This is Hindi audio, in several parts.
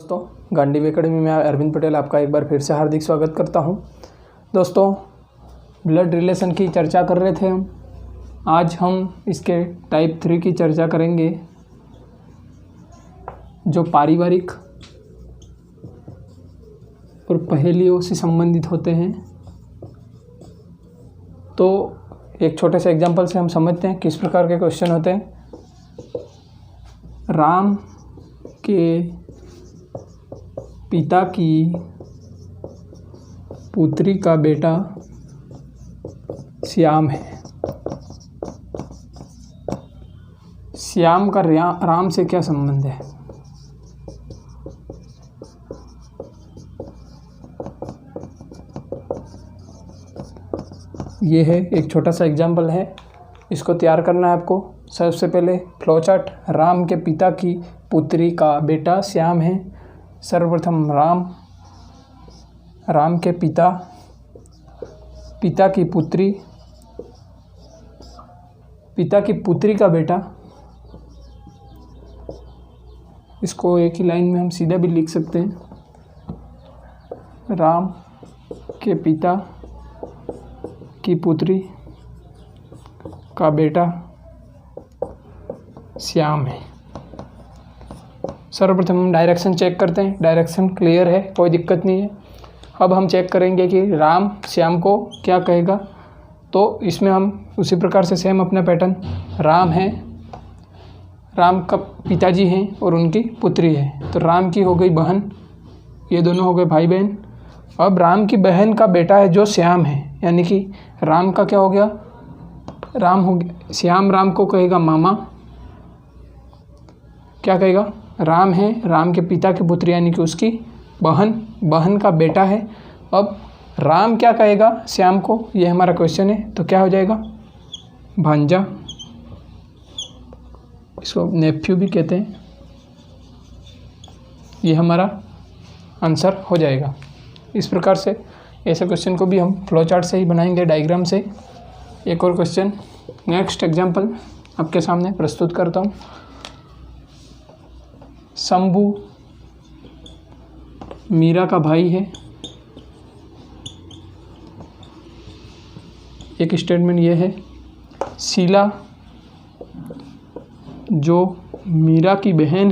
दोस्तों, गांडीव एकेडमी में अरविंद पटेल आपका एक बार फिर से हार्दिक स्वागत करता हूं। दोस्तों, ब्लड रिलेशन की चर्चा कर रहे थे हम। आज हम इसके टाइप 3 की चर्चा करेंगे, जो पारिवारिक और पहेलियों से संबंधित होते हैं। तो एक छोटे से एग्जाम्पल से हम समझते हैं किस प्रकार के क्वेश्चन होते हैं। राम के पिता की पुत्री का बेटा श्याम है। श्याम का राम से क्या संबंध है? ये है एक छोटा सा एग्जाम्पल है, इसको तैयार करना है आपको। सबसे पहले फ्लो चार्ट। राम के पिता की पुत्री का बेटा श्याम है। सर्वप्रथम राम के पिता की पुत्री का बेटा। इसको एक ही लाइन में हम सीधा भी लिख सकते हैं। राम के पिता की पुत्री का बेटा श्याम है। सर्वप्रथम हम डायरेक्शन चेक करते हैं। डायरेक्शन क्लियर है, कोई दिक्कत नहीं है। अब हम चेक करेंगे कि राम श्याम को क्या कहेगा। तो इसमें हम उसी प्रकार से सेम अपना पैटर्न, राम है, राम का पिताजी हैं और उनकी पुत्री है। तो राम की हो गई बहन, ये दोनों हो गए भाई बहन। अब राम की बहन का बेटा है जो श्याम है, यानी कि राम का क्या हो गया, राम हो गया। श्याम राम को कहेगा मामा। क्या कहेगा? राम है, राम के पिता की पुत्री यानी कि उसकी बहन का बेटा है। अब राम क्या कहेगा श्याम को, ये हमारा क्वेश्चन है। तो क्या हो जाएगा? भांजा, इसको नेफ्यू भी कहते हैं। ये हमारा आंसर हो जाएगा। इस प्रकार से ऐसे क्वेश्चन को भी हम फ्लो चार्ट से ही बनाएंगे, डायग्राम से। एक और क्वेश्चन, नेक्स्ट एग्जाम्पल आपके सामने प्रस्तुत करता हूँ। शंभू मीरा का भाई है। एक स्टेटमेंट ये है, शीला जो मीरा की बहन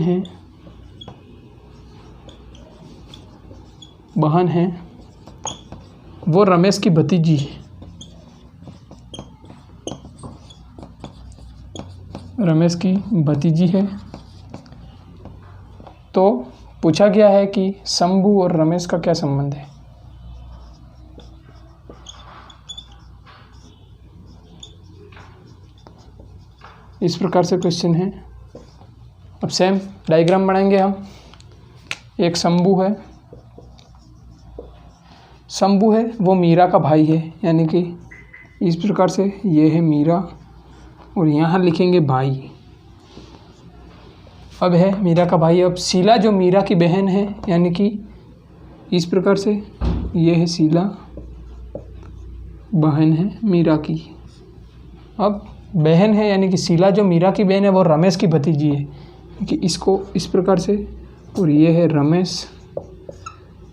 है, वो रमेश की भतीजी है। रमेश की भतीजी है। तो पूछा गया है कि शंभू और रमेश का क्या संबंध है। इस प्रकार से क्वेश्चन है। अब सेम डायग्राम बनाएंगे हम। एक शंभू है, वो मीरा का भाई है, यानी कि इस प्रकार से ये है मीरा और यहाँ लिखेंगे भाई। अब है मीरा का भाई। अब शीला जो मीरा की बहन है, यानी कि इस प्रकार से ये है शीला, बहन है मीरा की। अब बहन है यानी कि शीला जो मीरा की बहन है वो रमेश की भतीजी है, कि इसको इस प्रकार से, और ये है रमेश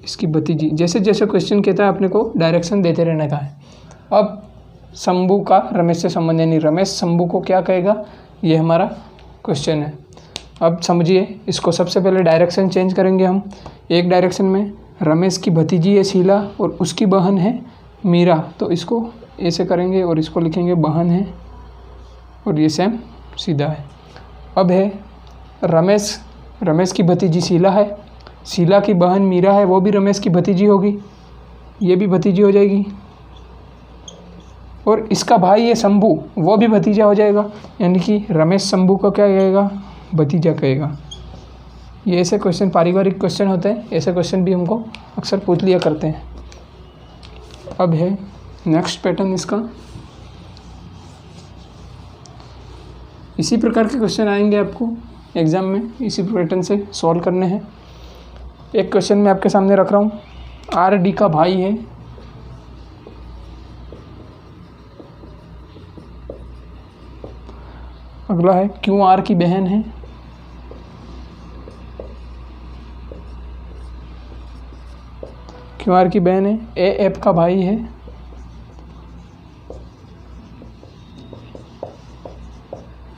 इसकी भतीजी। जैसे जैसे क्वेश्चन कहता है अपने को डायरेक्शन देते रहने का है। अब शंभू का रमेश से संबंध, यानी रमेश शंभू को क्या कहेगा, ये हमारा क्वेश्चन है। अब समझिए, इसको सबसे पहले डायरेक्शन चेंज करेंगे हम। एक डायरेक्शन में रमेश की भतीजी है शीला और उसकी बहन है मीरा, तो इसको ऐसे करेंगे और इसको लिखेंगे बहन है, और ये सेम सीधा है। अब है रमेश की भतीजी शीला है, शीला की बहन मीरा है, वो भी रमेश की भतीजी होगी, ये भी भतीजी हो जाएगी। और इसका भाई है शंभू, वो भी भतीजा हो जाएगा, यानी कि रमेश शंभू को क्या कहेगा, भतीजा कहेगा। ये ऐसे क्वेश्चन पारिवारिक क्वेश्चन होते हैं। ऐसे क्वेश्चन भी हमको अक्सर पूछ लिया करते हैं। अब है नेक्स्ट पैटर्न इसका। इसी प्रकार के क्वेश्चन आएंगे आपको एग्जाम में, इसी पैटर्न से सॉल्व करने हैं। एक क्वेश्चन मैं आपके सामने रख रहा हूँ। आर डी का भाई है, अगला है क्यू आर की बहन है, क्यू आर की बहन है, ए एफ का भाई है,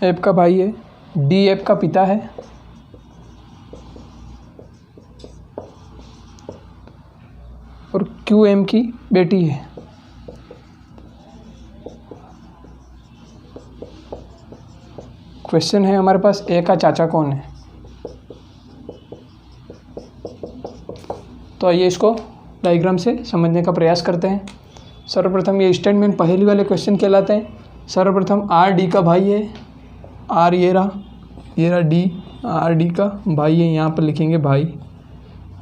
एफ का भाई है, डी एफ का पिता है, और क्यू एम की बेटी है। क्वेश्चन है हमारे पास ए का चाचा कौन है। तो आइए इसको डायग्राम से समझने का प्रयास करते हैं। सर्वप्रथम ये स्टेटमेंट पहले वाले क्वेश्चन कहलाते हैं। सर्वप्रथम आर डी का भाई है, आर ये रहा डी, आर डी का भाई है, यहाँ पर लिखेंगे भाई।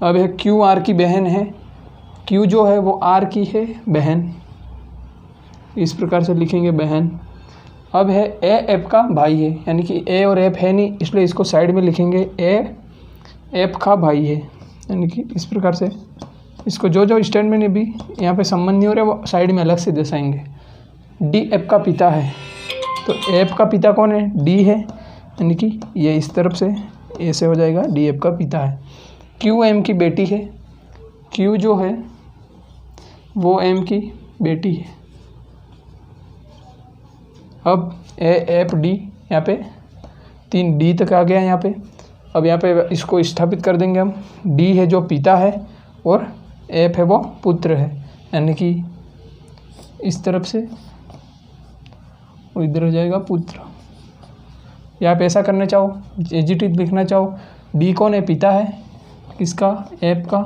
अब है क्यू आर की बहन है, क्यू जो है वो आर की है बहन, इस प्रकार से लिखेंगे बहन। अब है ए एफ का भाई है, यानी कि ए और एफ है नहीं, इसलिए इसको साइड में लिखेंगे, ए एफ का भाई है, यानी कि इस प्रकार से इसको जो स्टेटमेंट अभी यहाँ पे संबंध नहीं हो रहा वो साइड में अलग से दर्शाएंगे। डी एफ का पिता है, तो एफ का पिता कौन है, डी है, यानी कि ये इस तरफ से ए से हो जाएगा, डी एफ का पिता है। क्यू एम की बेटी है, क्यू जो है वो एम की बेटी है। अब ए एफ डी, यहाँ पे 3 डी तक आ गया यहाँ पे। अब यहाँ पे इसको स्थापित कर देंगे हम, डी है जो पिता है और एफ है वो पुत्र है, यानी कि इस तरफ से वो इधर हो जाएगा पुत्र। या आप ऐसा करना चाहो, एजिटिव लिखना चाहो, डी कौन है, पिता है किसका, एफ का,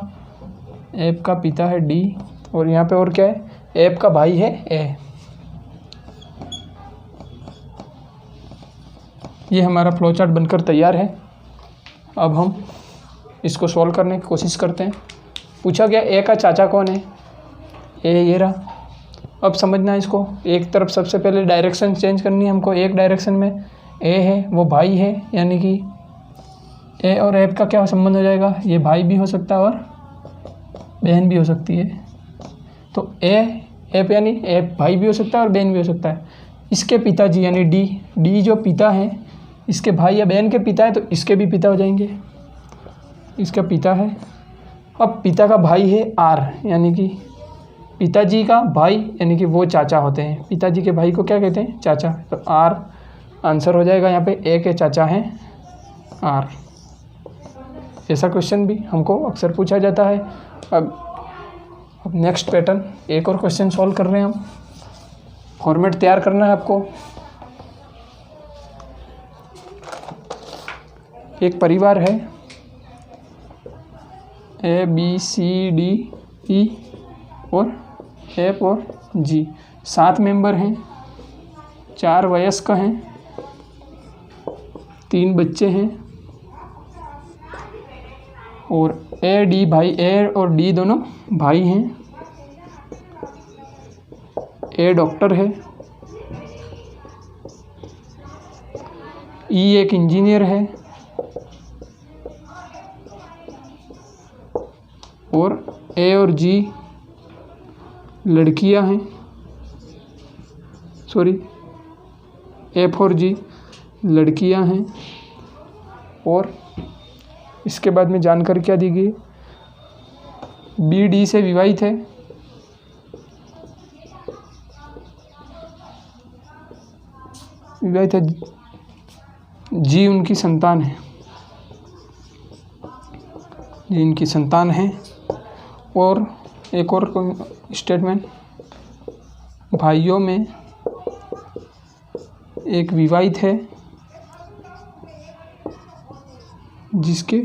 एफ का पिता है डी, और यहाँ पे और क्या है, एफ का भाई है ए। ये हमारा फ्लो चार्ट बनकर तैयार है। अब हम इसको सॉल्व करने की कोशिश करते हैं। पूछा गया ए का चाचा कौन है, ए ये रहा। अब समझना है इसको, एक तरफ सबसे पहले डायरेक्शन चेंज करनी है हमको। एक डायरेक्शन में ए है वो भाई है, यानी कि ए और एफ का क्या संबंध हो जाएगा, ये भाई भी हो सकता है और बहन भी हो सकती है। तो ए एफ यानी एफ भाई भी हो सकता है और बहन भी हो सकता है। इसके पिताजी यानी डी, डी जो पिता है, इसके भाई या बहन के पिता है तो इसके भी पिता हो जाएंगे, इसका पिता है। अब पिता का भाई है आर, यानी कि पिताजी का भाई, यानी कि वो चाचा होते हैं। पिताजी के भाई को क्या कहते हैं, चाचा। तो आर आंसर हो जाएगा यहाँ पे, ए के चाचा हैं आर। ऐसा क्वेश्चन भी हमको अक्सर पूछा जाता है। अब नेक्स्ट पैटर्न, एक और क्वेश्चन सॉल्व कर रहे हैं हम। फॉर्मेट तैयार करना है आपको। एक परिवार है, A B C D E और एफ और जी, 7 मेंबर हैं, 4 वयस्क हैं, 3 बच्चे हैं, और ए डी भाई, ए और डी दोनों भाई हैं। ए डॉक्टर है, ई एक इंजीनियर है, और ए और जी लड़कियां हैं, सॉरी एफ और जी लड़कियां हैं। और इसके बाद में जानकारी क्या दी गई, बी डी से विवाहित है, जी उनकी संतान है, जी इनकी संतान है। और एक और स्टेटमेंट, भाइयों में एक विवाहित है जिसके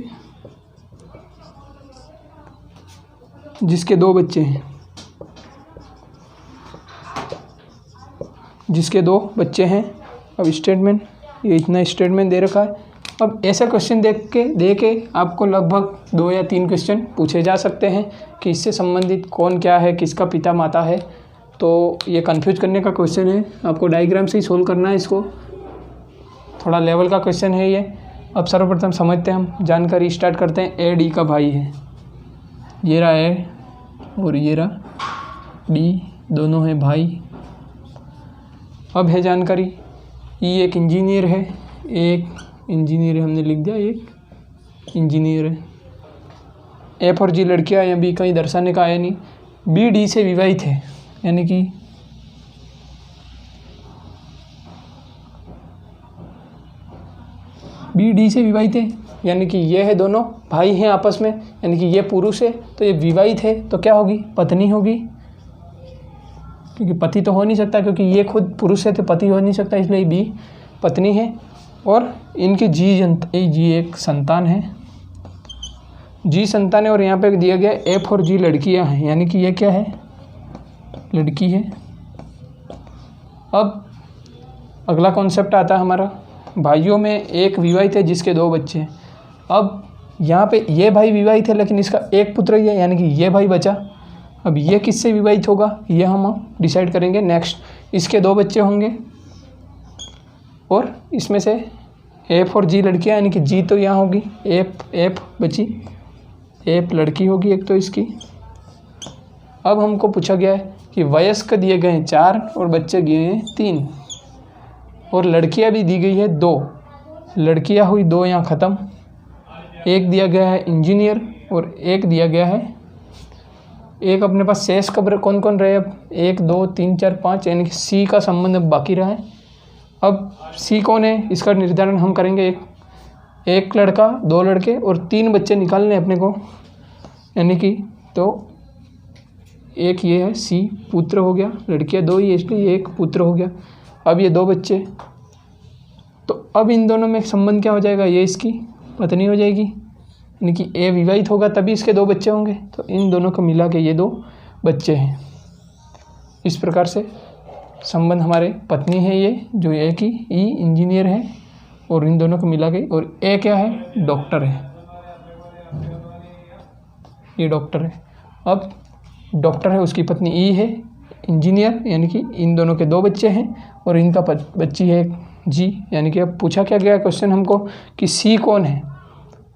2 बच्चे हैं, जिसके 2 बच्चे हैं। अब स्टेटमेंट, ये इतना स्टेटमेंट दे रखा है। अब ऐसा क्वेश्चन दे के आपको लगभग 2 या 3 क्वेश्चन पूछे जा सकते हैं कि इससे संबंधित कौन क्या है, किसका पिता माता है। तो ये कंफ्यूज करने का क्वेश्चन है, आपको डायग्राम से ही सोल्व करना है इसको। थोड़ा लेवल का क्वेश्चन है ये। अब सर्वप्रथम समझते हैं हम, जानकारी स्टार्ट करते हैं। ए डी का भाई है, ये रहा ए और ये रहा डी, दोनों हैं भाई। अब है जानकारी, ई एक इंजीनियर है, एक इंजीनियर है, हमने लिख दिया एक इंजीनियर है। एफ और जी लड़कियां या बी कहीं दर्शाने का आया नहीं। बी डी से विवाहित है, यानी कि बी डी से विवाहित है, यानी कि ये है दोनों भाई हैं आपस में, यानी कि ये पुरुष है तो ये विवाहित है, तो क्या होगी? पत्नी होगी, क्योंकि पति तो हो नहीं सकता, क्योंकि ये खुद पुरुष है तो पति हो नहीं सकता, इसलिए बी पत्नी है। और इनकी जी एक संतान है, जी संतान है। और यहाँ पे दिया गया एफ और जी लड़कियां हैं, यानी कि ये क्या है? लड़की है। अब अगला कॉन्सेप्ट आता है हमारा, भाइयों में एक विवाहित है जिसके 2 बच्चे हैं। अब यहाँ पे ये भाई विवाहित है लेकिन इसका एक पुत्र ही है, यानी कि ये भाई बचा। अब ये किससे विवाहित होगा ये हम डिसाइड करेंगे नेक्स्ट। इसके 2 बच्चे होंगे और इसमें से एफ और जी लड़कियाँ, यानी कि जी तो यहाँ होगी, एफ बची, एफ लड़की होगी एक तो इसकी। अब हमको पूछा गया है कि वयस्क दिए गए हैं 4 और बच्चे दिए हैं 3 और लड़कियां भी दी गई है 2। लड़कियां हुई 2 यहाँ ख़त्म। एक दिया गया है इंजीनियर और एक दिया गया है, एक अपने पास शेष कब्र कौन कौन रहे? अब 1 2 3 4 5, यानी कि सी का संबंध अब बाकी रहा है। अब सी कौन है इसका निर्धारण हम करेंगे। एक लड़का 2 लड़के और 3 बच्चे निकालने अपने को, यानी कि तो एक ये है सी पुत्र हो गया, लड़कियां 2 ही है इसलिए एक पुत्र हो गया। अब ये 2 बच्चे, तो अब इन दोनों में संबंध क्या हो जाएगा? ये इसकी पत्नी हो जाएगी, यानी कि ए विवाहित होगा तभी इसके 2 बच्चे होंगे, तो इन दोनों को मिला के ये 2 बच्चे हैं। इस प्रकार से संबंध हमारे पत्नी है ये, जो ए की ई इंजीनियर है और इन दोनों को मिला के, और ए क्या है? डॉक्टर है, ये डॉक्टर है। अब डॉक्टर है, उसकी पत्नी ई है इंजीनियर, यानी कि इन दोनों के 2 बच्चे हैं और इनका बच्ची है जी। यानी कि अब पूछा क्या गया क्वेश्चन हमको कि सी कौन है।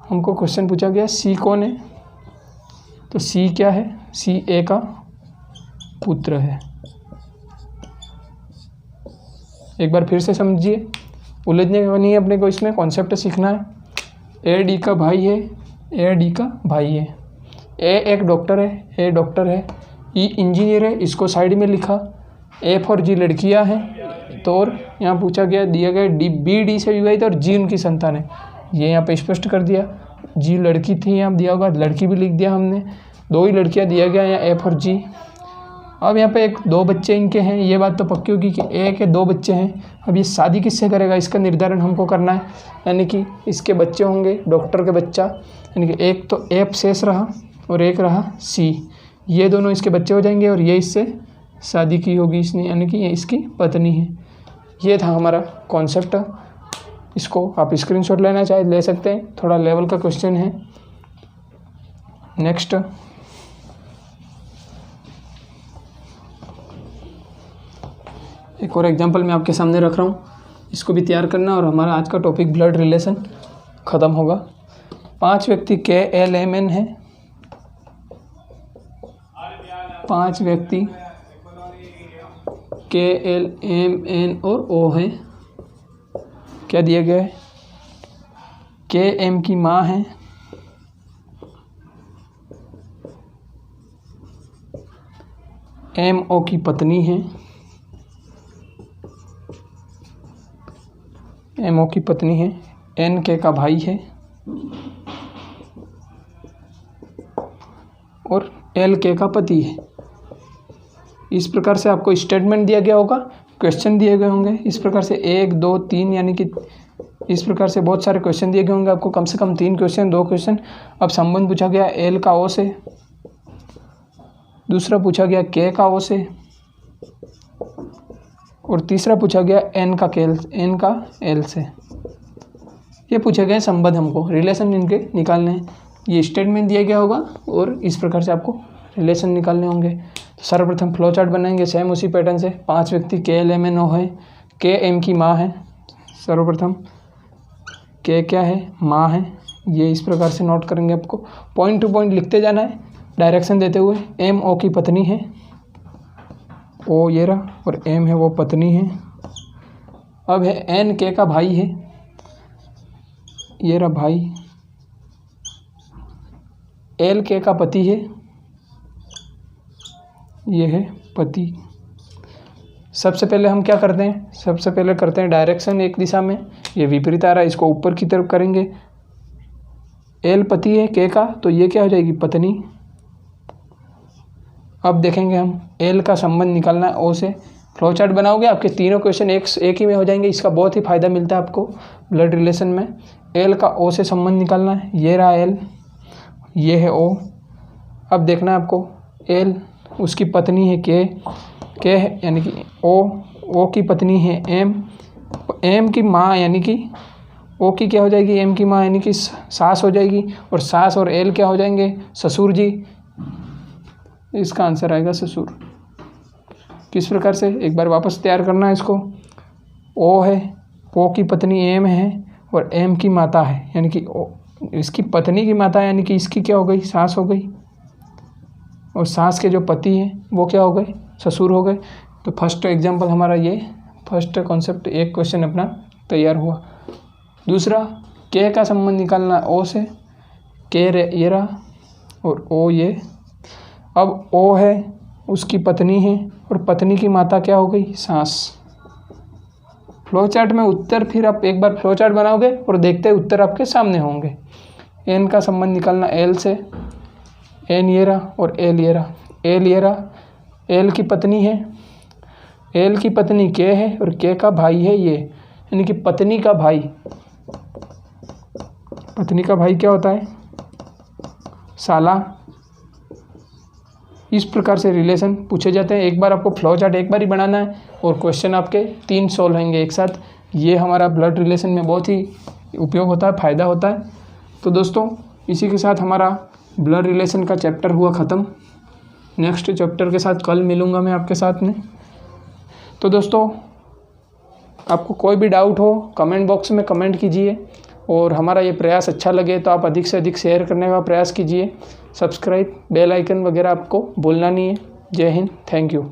हमको क्वेश्चन पूछा गया सी कौन है, तो सी क्या है? सी ए का पुत्र है। एक बार फिर से समझिए, उलझने का नहीं है अपने को, इसमें कॉन्सेप्ट सीखना है। ए डी का भाई है, ए डी का भाई है। ए एक डॉक्टर है, ए डॉक्टर है, ई इंजीनियर है, इसको साइड में लिखा। एफ और जी लड़कियां हैं, तो और यहाँ पूछा गया दिया गया डी बी डी से विवाहित और जी उनकी संतान है, ये यहाँ पे स्पष्ट कर दिया। जी लड़की थी, यहाँ दिया होगा लड़की भी लिख दिया हमने, 2 ही लड़कियां दिया गया यहाँ एफ और जी। अब यहाँ पे 2 बच्चे इनके हैं, ये बात तो पक्की होगी कि ए के 2 बच्चे हैं। अब ये शादी किससे करेगा इसका निर्धारण हमको करना है, यानी कि इसके बच्चे होंगे डॉक्टर के बच्चा, यानी कि एक तो एफ शेष रहा और एक रहा सी, ये दोनों इसके बच्चे हो जाएंगे और ये इससे शादी की होगी इसने, यानी कि ये इसकी पत्नी है। ये था हमारा कॉन्सेप्ट। इसको आप स्क्रीनशॉट लेना चाहे ले सकते हैं, थोड़ा लेवल का क्वेश्चन है। नेक्स्ट, एक और एग्जांपल मैं आपके सामने रख रहा हूँ, इसको भी तैयार करना और हमारा आज का टॉपिक ब्लड रिलेशन ख़त्म होगा। 5 व्यक्ति के एल एम एन है, 5 व्यक्ति के एल एम एन और ओ है। क्या दिया गया है? के एम की माँ है, एम ओ की पत्नी है, एम ओ की पत्नी है, एन के का भाई है और एल के का पति है। इस प्रकार से आपको स्टेटमेंट दिया गया होगा, क्वेश्चन दिए गए होंगे इस प्रकार से 1 2 3, यानी कि इस प्रकार से बहुत सारे क्वेश्चन दिए गए होंगे आपको, कम से कम 3 क्वेश्चन 2 क्वेश्चन। अब संबंध पूछा गया एल का ओ से, दूसरा पूछा गया के का ओ से और तीसरा पूछा गया एन का एल से। ये पूछे गए संबंध, हमको रिलेशन इनके निकालने हैं। ये स्टेटमेंट दिया गया होगा और इस प्रकार से आपको रिलेशन निकालने होंगे। तो सर्वप्रथम फ्लो चार्ट बनाएंगे सेम उसी पैटर्न से। 5 व्यक्ति के एल एम एन ओ है, के एम की माँ है, सर्वप्रथम के क्या है? माँ है। ये इस प्रकार से नोट करेंगे, आपको पॉइंट टू पॉइंट लिखते जाना है डायरेक्शन देते हुए। एम ओ की पत्नी है, ओ ये रहा, और एम है वो पत्नी है। अब है एन के का भाई है, ये रहा भाई, एल के का पति है, ये है पति। सबसे पहले हम क्या करते हैं, सबसे पहले करते हैं डायरेक्शन एक दिशा में, ये विपरीत आ रहा है, इसको ऊपर की तरफ करेंगे। एल पति है के का, तो ये क्या हो जाएगी पत्नी। अब देखेंगे हम एल का संबंध निकालना है ओ से। फ्लो चार्ट बनाओगे आपके तीनों क्वेश्चन एक ही में हो जाएंगे। इसका बहुत ही फ़ायदा मिलता है आपको ब्लड रिलेशन में। एल का ओ से संबंध निकालना है, ये रहा एल, ये है ओ। अब देखना है आपको एल, उसकी पत्नी है के है यानी कि ओ की पत्नी है एम की माँ यानी कि ओ की क्या हो जाएगी, एम की माँ यानी कि सास हो जाएगी, और सास और एल क्या हो जाएंगे, ससुर जी। इसका आंसर आएगा ससुर। किस प्रकार से, एक बार वापस तैयार करना है इसको। ओ है, ओ की पत्नी एम है और एम की माता है, यानी कि इसकी पत्नी की माता यानी कि इसकी क्या हो गई, सास हो गई, और सास के जो पति हैं वो क्या हो गए, ससुर हो गए। तो फर्स्ट एग्जांपल हमारा ये, फर्स्ट कॉन्सेप्ट एक क्वेश्चन अपना तैयार हुआ। दूसरा के का संबंध निकालना ओ से, के ये रहा और ओ ये। अब ओ है, उसकी पत्नी है और पत्नी की माता क्या हो गई, सास। फ्लो चार्ट में उत्तर फिर आप एक बार फ्लो चार्ट बनाओगे और देखते हैं उत्तर आपके सामने होंगे। एन का संबंध निकालना एल से, एन ये रहा और एल ये रहा, एल ये रहा, एल की पत्नी है, एल की पत्नी के है और के का भाई है ये, यानी कि पत्नी का भाई। पत्नी का भाई क्या होता है, साला। इस प्रकार से रिलेशन पूछे जाते हैं। एक बार आपको फ्लो चार्ट एक बार ही बनाना है और क्वेश्चन आपके 3 सॉल्व होंगे एक साथ। ये हमारा ब्लड रिलेशन में बहुत ही उपयोग होता है, फ़ायदा होता है। तो दोस्तों इसी के साथ हमारा ब्लड रिलेशन का चैप्टर हुआ ख़त्म। नेक्स्ट चैप्टर के साथ कल मिलूँगा मैं आपके साथ में। तो दोस्तों आपको कोई भी डाउट हो कमेंट बॉक्स में कमेंट कीजिए, और हमारा ये प्रयास अच्छा लगे तो आप अधिक से अधिक शेयर करने का प्रयास कीजिए। सब्सक्राइब, बेल आइकन वगैरह आपको भूलना नहीं है। जय हिंद, थैंक यू।